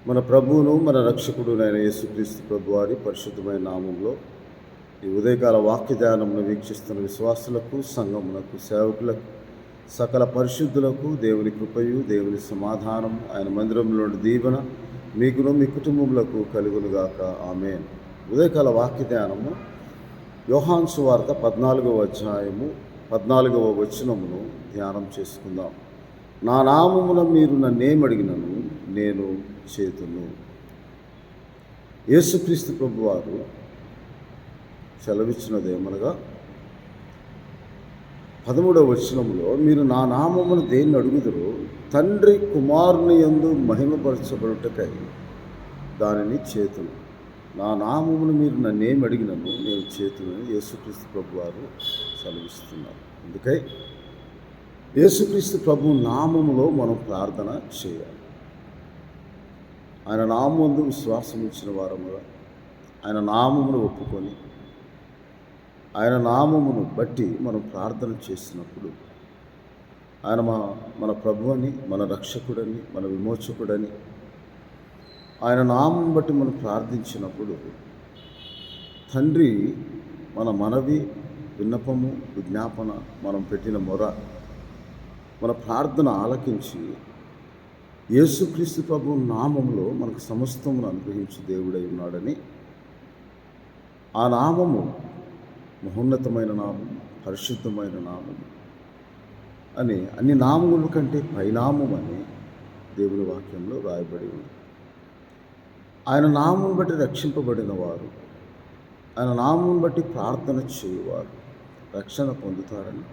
మన ప్రభువును మన రక్షకుడునైన యేసుక్రీస్తు ప్రభువారి పరిశుద్ధమైన నామంలో ఈ ఉదయకాల వాక్య ధ్యానమును వీక్షిస్తున్న విశ్వాసులకు, సంఘమునకు, సేవకులకు, సకల పరిశుద్ధులకు దేవుని కృపయు, దేవుని సమాధానం, ఆయన మందిరంలోని దీవెన మీకును మీ కుటుంబములకు కలుగునుగాక. ఆమేన్. ఉదయకాల వాక్య ధ్యానము యోహాను సువార్త 14వ అధ్యాయము 14వ వచనమును ధ్యానం చేసుకుందాం. నా నామమున మీరు నన్నేమడిగినను నేను చేతును. యేసుక్రీస్తు ప్రభువారు సెలవిచ్చినదేమనగా 13వ వచనములో, మీరు నా నామమును దేన్ని అడుగుదురో తండ్రి కుమారుని యందు మహిమపరచబడుటకై దానిని చేతును. నా నామమును మీరు నన్నేమి అడిగినను నేను చేతును యేసుక్రీస్తు ప్రభువారు సెలవిస్తున్నారు. అందుకై యేసుక్రీస్తు ప్రభు నామములో మనం ప్రార్థన చేయాలి. ఆయన నామముందు విశ్వాసం ఇచ్చిన వారముగా ఆయన నామమును ఒప్పుకొని ఆయన నామమును బట్టి మనం ప్రార్థన చేసినప్పుడు ఆయన మన ప్రభు అని, మన రక్షకుడని, మన విమోచకుడని ఆయన నామం బట్టి మనం ప్రార్థించినప్పుడు తండ్రి మన మనవి, విన్నపము, విజ్ఞాపన, మనం పెట్టిన మొర, మన ప్రార్థన ఆలకించి యేసుక్రీస్తు ప్రభు నామములో మనకు సమస్తమును అనుగ్రహించి దేవుడై ఉన్నాడని, ఆ నామము మహోన్నతమైన నామము, పరిశుద్ధమైన నామము అని, అన్ని నామముల కంటే పైనామం అని దేవుని వాక్యంలో రాయబడి ఉంది. ఆయన నామం బట్టి రక్షింపబడిన వారు, ఆయన నామం బట్టి ప్రార్థన చేయువారు రక్షణ పొందుతారని,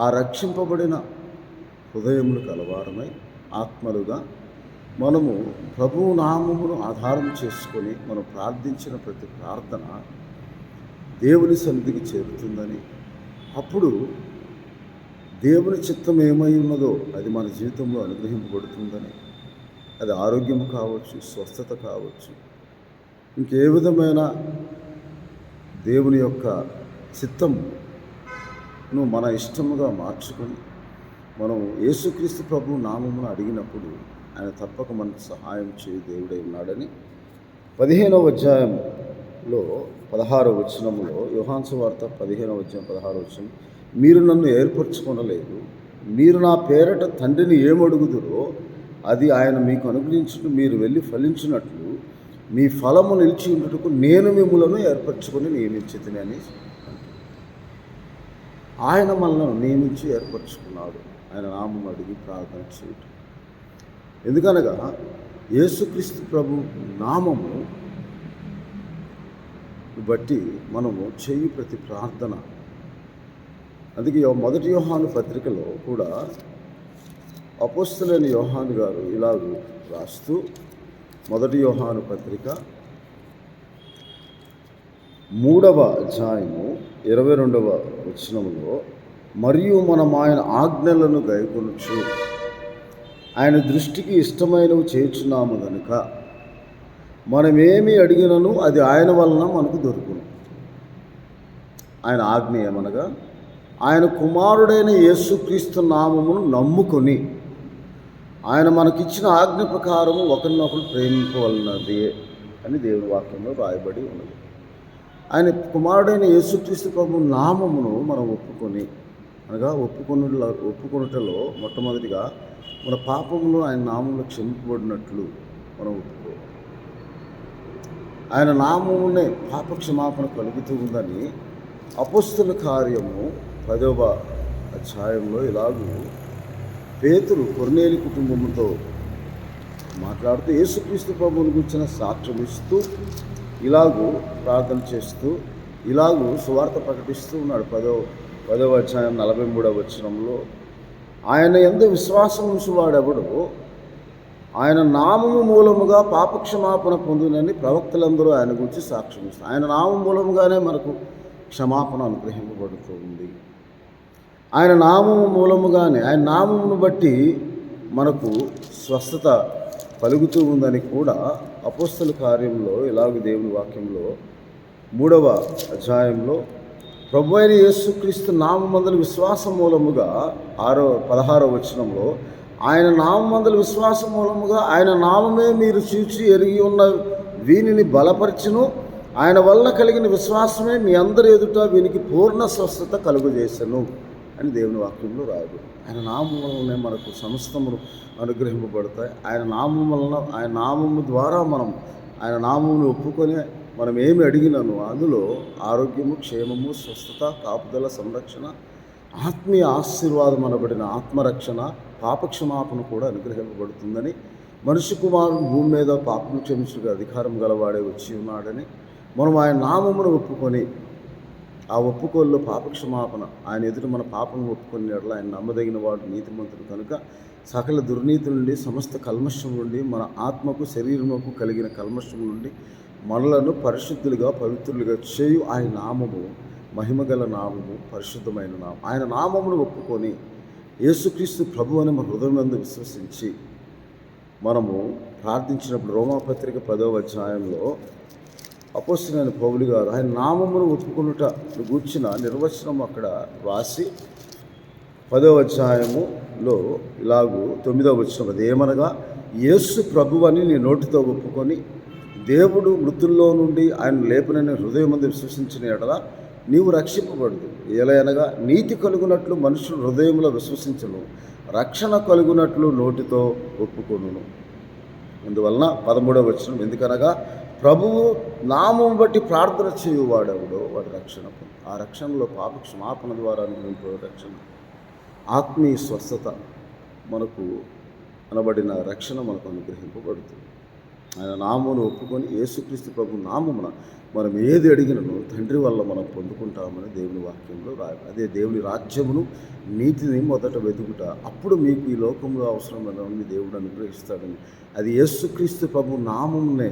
ఆ రక్షింపబడిన హృదయములు కలవారమై ఆత్మలుగా మనము ప్రభువు నామమును ఆధారం చేసుకొని మనం ప్రార్థించిన ప్రతి ప్రార్థన దేవుని సన్నిధికి చేరుతుందని, అప్పుడు దేవుని చిత్తం ఏమై ఉన్నదో అది మన జీవితంలో అనుగ్రహింపబడుతుందని, అది ఆరోగ్యం కావచ్చు, స్వస్థత కావచ్చు, ఇంకే విధమైన దేవుని యొక్క చిత్తమును మన ఇష్టముగా మార్చుకొని మనం యేసుక్రీస్తు ప్రభు నామమును అడిగినప్పుడు ఆయన తప్పక మనకు సహాయం చేయ దేవుడై ఉన్నాడని 15వ అధ్యాయంలో 16వ వచనములో, యోహాను సువార్త 15వ అధ్యాయం 16వ వచనం, మీరు నన్ను ఏర్పరచుకొనలేదు, మీరు నా పేరట తండ్రిని ఏమడుగుదురో అది ఆయన మీకు అనుగ్రహించుటకు మీరు వెళ్ళి ఫలించినట్లు మీ ఫలము నిలిచి ఉండుటకు నేను మిమ్ములను ఏర్పరచుకొని నియమించితిని అని ఆయన మనల్ని నియమించి ఏర్పరచుకున్నాడు. ఆయన నామం అడిగి ప్రార్థన చేయటం ఎందుకనగా యేసుక్రీస్తు ప్రభు నామము బట్టి మనము చేయు ప్రతి ప్రార్థన. అందుకే మొదటి యోహాను పత్రికలో కూడా అపోస్తలుడైన యోహాను గారు ఇలాగ రాస్తూ, మొదటి యోహాను పత్రిక 3వ అధ్యాయము 22వ వచనములో, మరియు మనం ఆయన ఆజ్ఞలను గైకొనుచు ఆయన దృష్టికి ఇష్టమైనవి చేయుచున్నాము గనుక మనమేమి అడిగినను అది ఆయన వలన మనకు దొరుకును. ఆయన ఆజ్ఞ ఏమనగా ఆయన కుమారుడైన యేసుక్రీస్తు నామమును నమ్ముకొని ఆయన మనకిచ్చిన ఆజ్ఞ ప్రకారము ఒకరినొకరు ప్రేమింపవలనది అని దేవుని వాక్యంలో రాయబడి ఉన్నది. ఆయన కుమారుడైన యేసుక్రీస్తు ప్రభు నామమును మనం ఒప్పుకొని, అనగా ఒప్పుకొనుటలో మొట్టమొదటిగా మన పాపములు ఆయన నామంలో క్షమింపబడినట్లు మనం ఒప్పుకోవాలి. ఆయన నామమునే పాప క్షమాపణ కలుగుతూ ఉందని అపోస్తల కార్యము 10వ అధ్యాయంలో ఇలాగూ పేతురు కొర్నేలి కుటుంబముతో మాట్లాడుతూ యేసుక్రీస్తు ప్రభువుని గురించిన సాక్ష్యం ఇస్తూ ఇలాగూ ప్రార్థన చేస్తూ ఇలాగూ సువార్త ప్రకటిస్తూ ఉన్నాడు. 10వ అధ్యాయం 43వ వచనంలో, ఆయన యందు విశ్వాసం ఉంచువాడెవడో ఆయన నామము మూలముగా పాపక్షమాపణ పొందునని ప్రవక్తలందరూ ఆయన గురించి సాక్ష్యం ఇస్తారు. ఆయన నామం మూలముగానే మనకు క్షమాపణ అనుగ్రహింపబడుతూ ఉంది. ఆయన నామము మూలముగానే, ఆయన నామమును బట్టి మనకు స్వస్థత కలుగుతూ ఉందని కూడా అపోస్తల కార్యంలో ఇలాగ దేవుని వాక్యంలో 3వ అధ్యాయంలో ప్రభు అయిన యేసుక్రీస్తు నామమందున విశ్వాసం మూలముగా 16వ వచనంలో ఆయన నామమందలి విశ్వాసం మూలముగా ఆయన నామమే మీరు చూచి ఎరిగి ఉన్న వీనిని బలపరచును. ఆయన వల్ల కలిగిన విశ్వాసమే మీ అందరి ఎదుట వీనికి పూర్ణ స్వస్థత కలుగజేసెను అని దేవుని వాక్యంలో రాయబడి. ఆయన నామం వలనే మనకు సమస్తములు అనుగ్రహింపబడతాయి. ఆయన నామం వలన, ఆయన నామము ద్వారా మనం ఆయన నామమును ఒప్పుకొని మనం ఏమి అడిగినను అందులో ఆరోగ్యము, క్షేమము, స్వస్థత, కాపుదల, సంరక్షణ, ఆత్మీయ ఆశీర్వాదం అనబడిన ఆత్మరక్షణ, పాపక్షమాపణ కూడా అనుగ్రహింపబడుతుందని, మనిషి కుమారుడు భూమి మీద పాపను క్షమించుగా అధికారం గలవాడే వచ్చి ఉన్నాడని మనం ఆయన నామమును ఒప్పుకొని ఆ ఒప్పుకోల్లో పాపక్షమాపణ ఆయన ఎదుట మన పాపం ఒప్పుకొని ఎడల ఆయన నమ్మదగిన వాడు నీతిమంతుడు కనుక సకల దుర్నీతి నుండి, సమస్త కల్మషం నుండి, మన ఆత్మకు శరీరముకు కలిగిన కల్మషం నుండి మనలను పరిశుద్ధులుగా, పవిత్రులుగా చేయు ఆయన నామము మహిమగల నామము, పరిశుద్ధమైన నామం. ఆయన నామమును ఒప్పుకొని యేసుక్రీస్తు ప్రభు అని మన హృదయమందు విశ్వసించి మనము ప్రార్థించినప్పుడు రోమాపత్రిక 10వ అధ్యాయంలో అపోస్తలుడైన పౌలు గారు ఆయన నామమును ఒప్పుకొనుట గూర్చిన నిర్వచనం అక్కడ రాసి 10వ అధ్యాయములో ఇలాగూ 9వ వచనం, అదేమనగా యేసు ప్రభువని నీ నోటితో ఒప్పుకొని దేవుడు మృతుల్లో నుండి ఆయన లేపనని హృదయమందు విశ్వసించిన ఎడల నీవు రక్షింపబడదు. ఏలయనగా నీతి కలుగునట్లు మనుషులు హృదయంలో విశ్వసించను, రక్షణ కలుగునట్లు నోటితో ఒప్పుకొనును. అందువలన 13వ వచనం, ఎందుకనగా ప్రభువు నామం బట్టి ప్రార్థన చేయువాడెవడో వాడి రక్షణ. ఆ రక్షణలో పాప క్షమాపణ ద్వారా అనుగ్రహింపే రక్షణ, ఆత్మీయ స్వస్థత మనకు అనబడిన రక్షణ మనకు అనుగ్రహింపబడుతుంది. ఆయన నామమును ఒప్పుకొని యేసుక్రీస్తు ప్రభు నామమున మనం ఏది అడిగినను తండ్రి వల్ల మనం పొందుకుంటామని దేవుని వాక్యంలో రాయాలి. అదే దేవుని రాజ్యమును, నీతిని మొదట వెతుకుట, అప్పుడు మీకు ఈ లోకంలో అవసరమైనవన్నీ దేవుడు అనుగ్రహిస్తాడని, అది యేసుక్రీస్తు ప్రభు నామమునే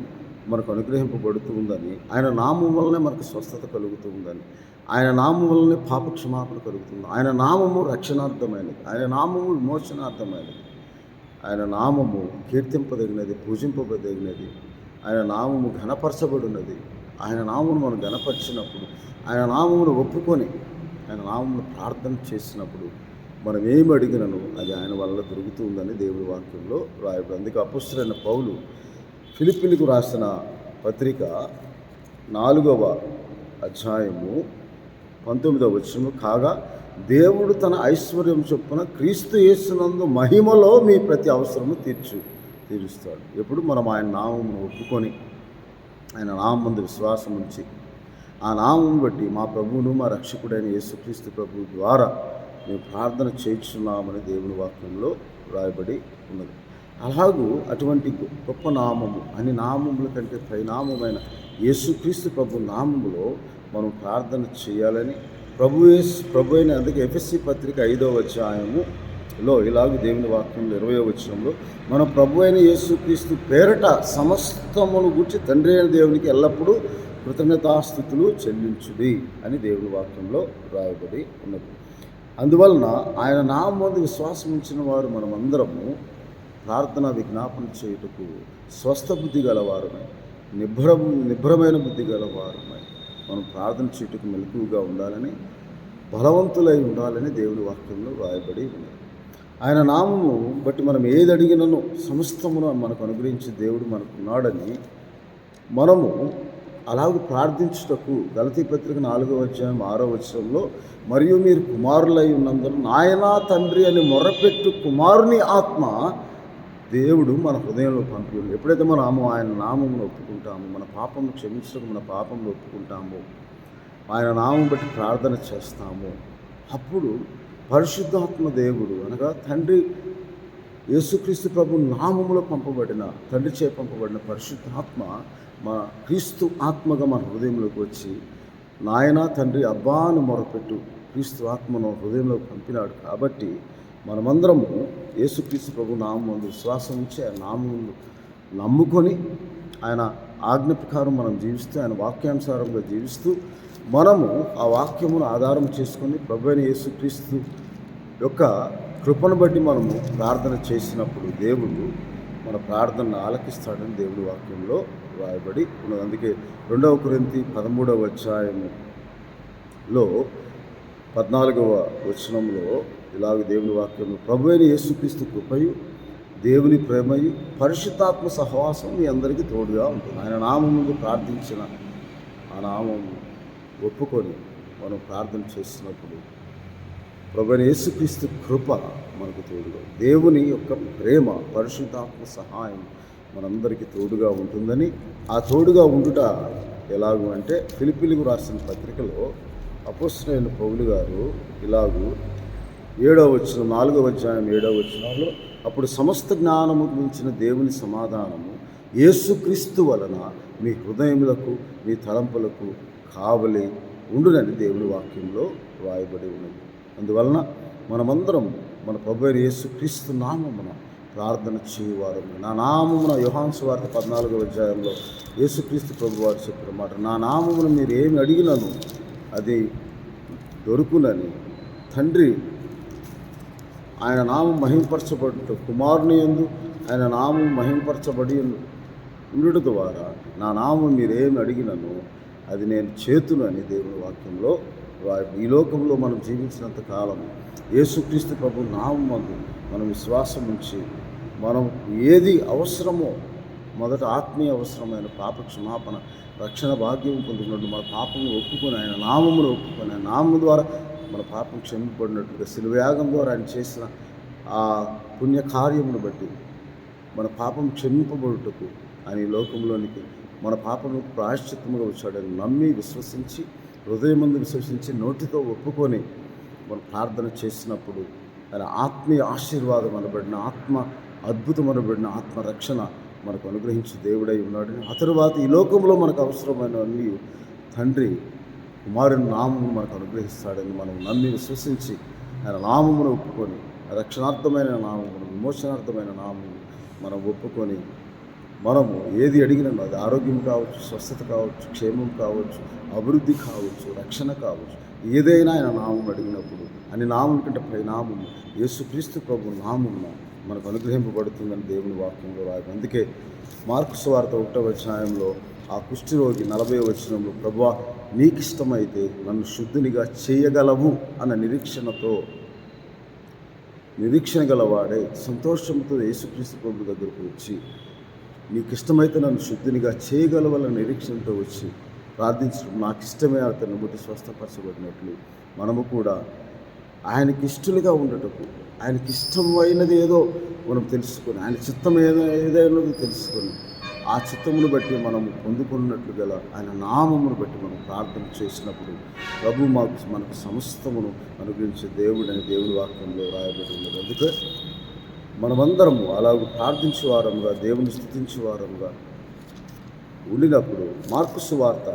మనకు అనుగ్రహింపబడుతూ ఉందని, ఆయన నామం వల్లనే మనకు స్వస్థత కలుగుతూ ఉందని, ఆయన నామం వల్లనే పాప క్షమాపణ కలుగుతుంది. ఆయన నామము రక్షణార్థమైనది, ఆయన నామము విమోచనార్థమైనది, ఆయన నామము కీర్తింపదగినది, పూజింపదగినది, ఆయన నామము ఘనపరచబడినది. ఆయన నామమును మనం ఘనపరిచినప్పుడు, ఆయన నామమును ఒప్పుకొని ఆయన నామమును ప్రార్థన చేసినప్పుడు మనం ఏమి అడిగినను అది ఆయన వల్ల దొరుకుతుందని దేవుడి వాక్యంలో రాయబడి. అందుకే అపోస్తలుడైన పౌలు ఫిలిప్పీలకు రాసిన పత్రిక 4వ అధ్యాయము 19వ వచనము, కాగా దేవుడు తన ఐశ్వర్యం చొప్పున క్రీస్తు యేసునందు మహిమలో మీ ప్రతి అవసరము తీరుస్తాడు. ఎప్పుడు మనం ఆయన నామమును ఒప్పుకొని ఆయన నామం ముందు విశ్వాసం ఉంచి ఆ నామం బట్టి మా ప్రభువును, మా రక్షకుడైన యేసుక్రీస్తు ప్రభువు ద్వారా మేము ప్రార్థన చేయించున్నామని దేవుని వాక్యంలో రాయబడి ఉన్నది. అలాగూ అటువంటి గొప్ప నామము, అన్ని నామముల కంటే పైనామమైన యేసుక్రీస్తు ప్రభు నామములో మనం ప్రార్థన చేయాలని ప్రభు అయిన, అందుకే ఎఫెసీ పత్రిక 5వ అధ్యాయములో ఇలాగూ దేవుని వాక్యంలో 20వ వచనంలో, మన ప్రభు అయిన యేసుక్రీస్తు పేరట సమస్తమును గూర్చి తండ్రి అయిన దేవునికి ఎల్లప్పుడూ కృతజ్ఞతాస్తుతులు చెల్లించుడి అని దేవుని వాక్యంలో రాయబడి ఉన్నది. అందువలన ఆయన నామమందు విశ్వాసం ఉంచిన వారు మనమందరము ప్రార్థన విజ్ఞాపన చేయుటకు స్వస్థ బుద్ధి గలవారుమై, నిభ్రమైన బుద్ధి గలవారుమై మనం ప్రార్థన చేయుటకు మెలకువగా ఉండాలని, బలవంతులై ఉండాలని దేవుని వాక్యంలో రాయబడి ఉన్నది. ఆయన నామము బట్టి మనం ఏది అడిగినను సమస్తమును మనకు అనుగ్రహించి దేవుడు మనకున్నాడని మనము అలాగే ప్రార్థించుటకు గలతీ పత్రిక 4వ అధ్యాయం 6వ వచనంలో, మరియు మీరు కుమారులై ఉన్నందున నాయనా తండ్రి అని మొర్రపెట్టు కుమారుని ఆత్మ దేవుడు మన హృదయంలో పంపి. ఎప్పుడైతే మనం ఆయన నామమును ఒప్పుకుంటామో, మన పాపము క్షమించడం, మన పాపమును ఒప్పుకుంటామో, ఆయన నామం బట్టి ప్రార్థన చేస్తామో, అప్పుడు పరిశుద్ధాత్మ దేవుడు అనగా తండ్రి యేసుక్రీస్తు ప్రభు నామములో పంపబడిన, తండ్రి చే పంపబడిన పరిశుద్ధాత్మ మన క్రీస్తు ఆత్మగా మన హృదయంలోకి వచ్చి, నాయన తండ్రి అబ్బాను మొరపెట్టు క్రీస్తు ఆత్మను హృదయంలోకి పంపినాడు. కాబట్టి మనమందరము యేసుక్రీస్తు ప్రభు నామముందు విశ్వాసం ఉంచి ఆయన నామముందు నమ్ముకొని ఆయన ఆజ్ఞ ప్రకారం మనం జీవిస్తూ, ఆయన వాక్యానుసారంగా జీవిస్తూ, మనము ఆ వాక్యమును ఆధారం చేసుకొని ప్రభు అయిన యేసుక్రీస్తు యొక్క కృపను బట్టి మనము ప్రార్థన చేసినప్పుడు దేవుడు మన ప్రార్థనను ఆలకిస్తాడని దేవుడి వాక్యంలో రాయబడి ఉన్నది. అందుకే 2 కొరింథీ 13వ అధ్యాయములో 14వ వచనంలో ఇలాగ దేవుని వాక్యం, ప్రభు అయిన యేసుక్రీస్తు కృపయు, దేవుని ప్రేమయు, పరిశుద్ధాత్మ సహవాసం మీ అందరికీ తోడుగా ఉంటుంది. ఆయన నామం ముందు ప్రార్థించిన ఆ నామం ఒప్పుకొని మనం ప్రార్థన చేసినప్పుడు ప్రభు అయిన యేసుక్రీస్తు కృప మనకు తోడుగా, దేవుని యొక్క ప్రేమ, పరిశుద్ధాత్మ సహాయం మనందరికీ తోడుగా ఉంటుందని, ఆ తోడుగా ఉండుట ఎలాగూ అంటే ఫిలిప్పీలకు రాసిన పత్రికలో అపోస్తలుడైన పౌలు గారు ఇలాగూ 7వ వచనం, 4వ అధ్యాయం 7వ వచనంలో, అప్పుడు సమస్త జ్ఞానము మించిన దేవుని సమాధానము యేసుక్రీస్తు వలన మీ హృదయములకు మీ తలంపులకు కావలి ఉండునని దేవుని వాక్యంలో రాయబడి ఉన్నది. అందువలన మనమందరం మన ప్రభువైన యేసుక్రీస్తు నామమున ప్రార్థన చేయువారము. నా నామమున, యోహాను సువార్త 14వ అధ్యాయంలో యేసుక్రీస్తు ప్రభువారు చెప్పిన మాట, నా నామమున మీరు ఏమి అడిగినను అది దొరుకునని తండ్రి ఆయన నామం మహింపరచబడుట, కుమారుని యందు ఆయన నామం మహింపరచబడి ఉండుట ద్వారా నా నామం మీరేమి అడిగినను అది నేను చేతును అని దేవుని వాక్యంలో ఈ లోకంలో మనం జీవించినంత కాలం యేసుక్రీస్తు ప్రభు నామమందు మనం విశ్వాసం ఉంచి మనం ఏది అవసరమో, మొదట ఆత్మీయ అవసరమైన పాప క్షమాపణ, రక్షణ భాగ్యం పొందుకున్నట్టు మన పాపము ఒప్పుకొని ఆయన నామమును ఒప్పుకొని ఆయన నామము ద్వారా మన పాపం క్షమింపబడినట్లుగా శిలువయాగం ద్వారా ఆయన చేసిన ఆ పుణ్యకార్యమును బట్టి మన పాపం క్షమింపబడుటకు ఆయన ఈ లోకంలోనికి మన పాపము ప్రాయశ్చిత్తముగా వచ్చాడని నమ్మి విశ్వసించి, హృదయమందు విశ్వసించి, నోటితో ఒప్పుకొని మనం ప్రార్థన చేసినప్పుడు ఆయన ఆత్మీయ ఆశీర్వాదం అనబడిన, ఆత్మ అద్భుతం అనబడిన ఆత్మరక్షణ మనకు అనుగ్రహించి దేవుడై ఉన్నాడని, ఆ తరువాత ఈ లోకంలో మనకు అవసరమైనవన్నీ తండ్రి కుమారుని నామమును మనకు అనుగ్రహిస్తాడని మనం నమ్మి విశ్వసించి ఆయన నామమును ఒప్పుకొని, రక్షణార్థమైన నామమును, విమోచనార్థమైన నామమును మనం ఒప్పుకొని మనము ఏది అడిగినా, అది ఆరోగ్యం కావచ్చు, స్వస్థత కావచ్చు, క్షేమం కావచ్చు, అభివృద్ధి కావచ్చు, రక్షణ కావచ్చు, ఏదైనా ఆయన నామం అడిగినప్పుడు అని నామం కంటే పై నామము యేసుక్రీస్తు ప్రభు నామమున మనకు అనుగ్రహింపబడుతుందని దేవుని వాక్యంలో రాయడం. అందుకే మార్కు సువార్త 1వ అధ్యాయంలో ఆ కుష్ఠరోగి 40వ వచనంలో, ప్రభువా నీకిష్టమైతే నన్ను శుద్ధునిగా చేయగలవు అన్న నిరీక్షణ గలవాడే సంతోషంతో యేసుక్రీస్తు ప్రభు దగ్గరకు వచ్చి, నీకు ఇష్టమైతే నన్ను శుద్ధినిగా చేయగలవన్న నిరీక్షణతో వచ్చి ప్రార్థించడం, నాకు ఇష్టమే అతను బట్టి స్వస్థపరచబడినట్లు మనము కూడా ఆయనకి ఇష్టలుగా ఉండటకు, ఆయనకి ఇష్టమైనది ఏదో మనం తెలుసుకొని, ఆయన చిత్తం ఏదైనా తెలుసుకొని ఆ చిత్తమును బట్టి మనము పొందుకున్నట్లు గల ఆయన నామమును బట్టి మనం ప్రార్థన చేసినప్పుడు ప్రభు మనకు సమస్తమును అనుగ్రహించే దేవుడని దేవుని వాక్యంలో రాయబడి ఉన్నది. అందుకే మనమందరము అలాగ ప్రార్థించేవారముగా, దేవుని స్తుతించేవారముగా ఉండినప్పుడు మార్కు సువార్త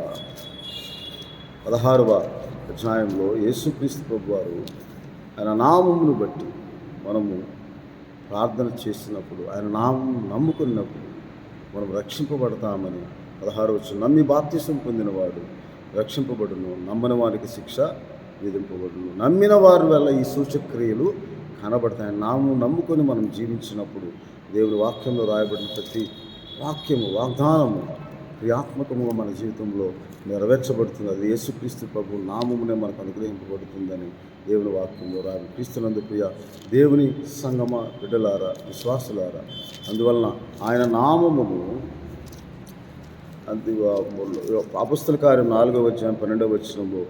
16వ అధ్యాయంలో యేసుక్రీస్తు ప్రభు వారు ఆయన నామమును బట్టి మనము ప్రార్థన చేసినప్పుడు, ఆయన నామమును నమ్ముకున్నప్పుడు మనం రక్షింపబడతామని 16వ వచనం, నమ్మి బాప్తిసం పొందినవాడు రక్షింపబడును, నమ్మని వారికి శిక్ష విధింపబడును, నమ్మిన వారి వల్ల ఈ సూచక్రియలు కనబడతాయి. నామము నమ్ముకొని మనం జీవించినప్పుడు దేవుని వాక్యంలో రాయబడిన ప్రతి వాక్యము, వాగ్దానము క్రియాత్మకముగా మన జీవితంలో నెరవేర్చబడుతుంది. అది యేసుక్రీస్తు ప్రభు నామమునే మనకు అనుగ్రహింపబడుతుందని దేవుని వాక్యంలో రాయబడి. క్రీస్తునందు ప్రియ దేవుని సంగమ బిడ్డలారా, విశ్వాసులారా, అందువలన ఆయన నామమును అపొస్తలుల కార్యం 4వ అధ్యాయం 12వ వచనంలో,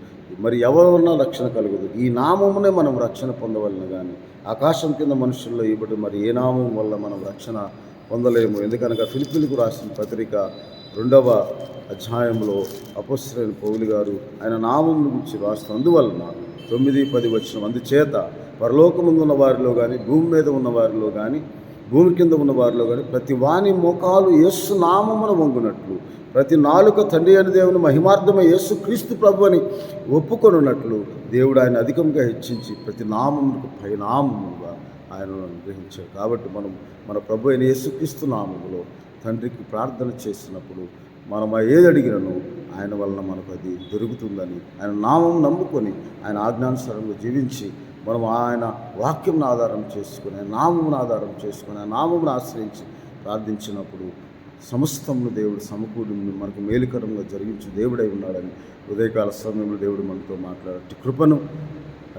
మరి ఎవరన్నా రక్షణ కలుగదు, ఈ నామమునే మనం రక్షణ పొందవలన కానీ ఆకాశం కింద మనుషుల్లో ఇవ్వబడి మరి ఏ నామం వల్ల మనం రక్షణ పొందలేము. ఎందుకనగా ఫిలిప్పీలకు రాసిన పత్రిక 2వ అధ్యాయంలో అపొస్తలుడైన పౌలు గారు ఆయన నామం గురించి రాస్తారు. అందువలన 9-10 వచనం, అందుచేత పరలోకముందున్న వారిలో కానీ, భూమి మీద ఉన్న వారిలో కానీ, భూమి కింద ఉన్న వారిలో కానీ ప్రతి వాని మోకాలు యేసు నామమున వంగునట్లు, ప్రతి నాలుక తండ్రి అని దేవుని మహిమార్థమై యేసుక్రీస్తు ప్రభు అని ఒప్పుకొనున్నట్లు దేవుడు ఆయన అధికంగా హెచ్చించి ప్రతి నామమునకు పైనామముగా ఆయనను అనుగ్రహించాడు. కాబట్టి మనం మన ప్రభు అయిన యేసుక్రీస్తు నామములో తండ్రికి ప్రార్థన చేసినప్పుడు మనం ఏది అడిగినను ఆయన వలన మనకు అది దొరుకుతుందని, ఆయన నామం నమ్ముకొని ఆయన ఆజ్ఞానుసారంగా జీవించి మనం ఆయన వాక్యంను ఆధారం చేసుకుని, ఆయన నామమును ఆధారం చేసుకుని, ఆయన నామమును ఆశ్రయించి ప్రార్థించినప్పుడు సమస్తమును దేవుడు సమకూడి మనకు మేలుకరంగా జరిగించి దేవుడై ఉన్నాడని ఉదయకాల సమయంలో దేవుడు మనతో మాట్లాడే కృపను,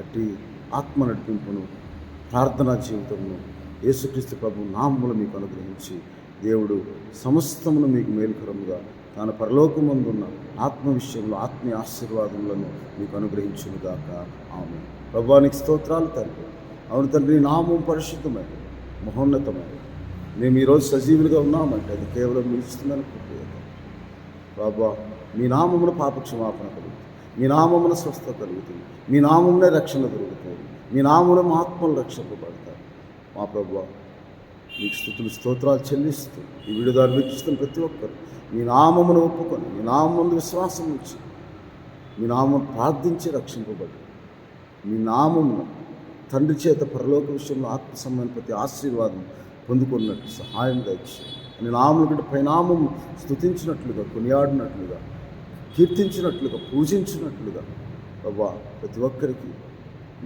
అట్టి ఆత్మ నడిపింపును, ప్రార్థనా జీవితమును యేసుక్రీస్తు ప్రభు నామములు మీకు అనుగ్రహించి దేవుడు సమస్తమును మీకు మేలుకరముగా తాను పరలోకమందున్న ఆత్మ విషయంలో ఆత్మీయ ఆశీర్వాదములను మీకు అనుగ్రహించునుగాక. ఆమె ప్రభువానికి స్తోత్రాలు తండ్రి. అవును తండ్రి, నామం పరిశుద్ధమైన మహోన్నతమైన మేము ఈరోజు సజీవులుగా ఉన్నామంటే అది కేవలం మీ ఇస్తుందని కృప. బాబా, మీ నామమున పాప క్షమాపణ కలుగుతుంది, మీ నామమున స్వస్థత కలుగుతుంది, మీ నామమునే రక్షణ దొరుకుతుంది, మీ నామమున మా ఆత్మలు రక్షింపబడతారు. మా ప్రభువా, మీకు స్తుతులు స్తోత్రాలు చెల్లిస్తూ ఈ వీడియో వీక్షిస్తున్న ప్రతి ఒక్కరు మీ నామమును ఒప్పుకొని మీ నామముందు విశ్వాసం ఉంచి మీ నామం ప్రార్థించి రక్షింపబడి మీ నామమును తండ్రి చేత పరలోక విషయంలో ఆత్మ సంబంధ ప్రతి ఆశీర్వాదం పొందుకున్నట్టు సహాయం దయచేయండి. అని నామముల కంటే పైనామం స్తుతించినట్లుగా, కొనియాడినట్లుగా, కీర్తించినట్లుగా, పూజించినట్లుగా బాబా ప్రతి ఒక్కరికి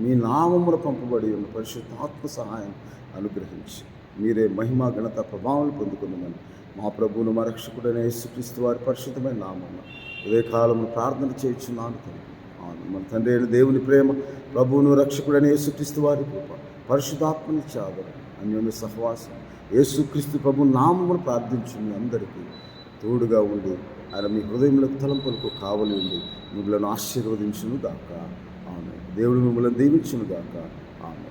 మీ నామమున పంపబడి ఉన్న పరిశుద్ధ ఆత్మ సహాయం అనుగ్రహించి మీరే మహిమ ఘనత ప్రభావాలు పొందుకుందామని మా ప్రభువును మా రక్షకుడైన యేసుక్రీస్తు వారి పరిశుద్ధమైన నామమున ఉదయకాలంలో ప్రార్థన చేయుచున్నాను తండ్రి. మన తండ్రి అయిన దేవుని ప్రేమ, ప్రభువును రక్షకుడైన యేసుక్రీస్తు వారి కృప, పరిశుద్ధాత్మని ఆదరణ, అన్యోన్య సహవాసం యేసుక్రీస్తు ప్రభు నామమును ప్రార్థించు మీ అందరికీ తోడుగా ఉండి ఆయన మీ హృదయములకు తలంపులకు కావలి ఉండి మిమ్మల్ని ఆశీర్వదించును గాక. ఆమె దేవుడు మిమ్మల్ని దీవించును గాక. ఆమె